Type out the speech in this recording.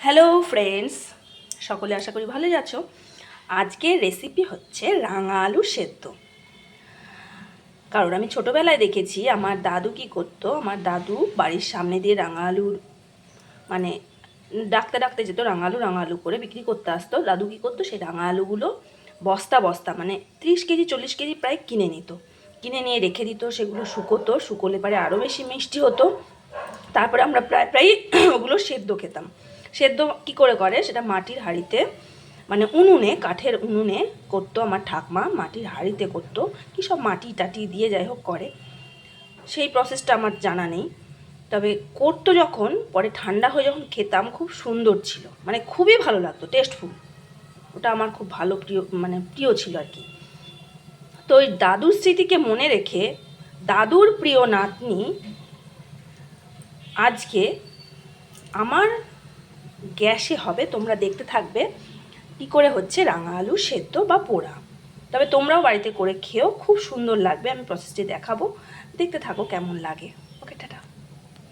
Hello friends, সকলে আশা করি ভালোই আছো। আজকের রেসিপি হচ্ছে রাঙা আলু সেদ্ধ। কারণ আমি ছোটোবেলায় দেখেছি আমার দাদু কি করতো। আমার দাদু বাড়ির সামনে দিয়ে রাঙা আলুর মানে ডাকতে ডাকতে যেত, রাঙা আলু করে বিক্রি করতে আসতো। দাদু কী করতো, সেই রাঙা আলুগুলো বস্তা বস্তা মানে 30 কেজি 40 কেজি প্রায় কিনে নিত, কিনে নিয়ে রেখে দিত। সেগুলো শুকোলে পরে আরও বেশি মিষ্টি হতো। তারপরে আমরা প্রায় ওগুলো সেদ্ধ খেতাম। সেদ্ধ কি করে সেটা মাটির হাঁড়িতে মানে উনুনে, কাঠের উনুনে করতো আমার ঠাকমা, মাটির হাঁড়িতে করতো। কি সব মাটি টাটি দিয়ে যাই হোক করে, সেই প্রসেসটা আমার জানা নেই। তবে করতো যখন, পরে ঠান্ডা হয়ে যখন খেতাম খুব সুন্দর ছিল, মানে খুবই ভালো লাগতো, টেস্টফুল। ওটা আমার খুব ভালো প্রিয় ছিল আর কি। তো ওই দাদুর স্মৃতিকে মনে রেখে দাদুর প্রিয় নাতনি আজকে আমার গ্যাসে হবে, তোমরা দেখতে থাকবে কী করে হচ্ছে রাঙা আলু সেদ্ধ বা পোড়া। তবে তোমরাও বাড়িতে করে খেও, খুব সুন্দর লাগবে। আমি প্রসেসটি দেখাবো, দেখতে থাকো কেমন লাগে। ওকে, টাটা।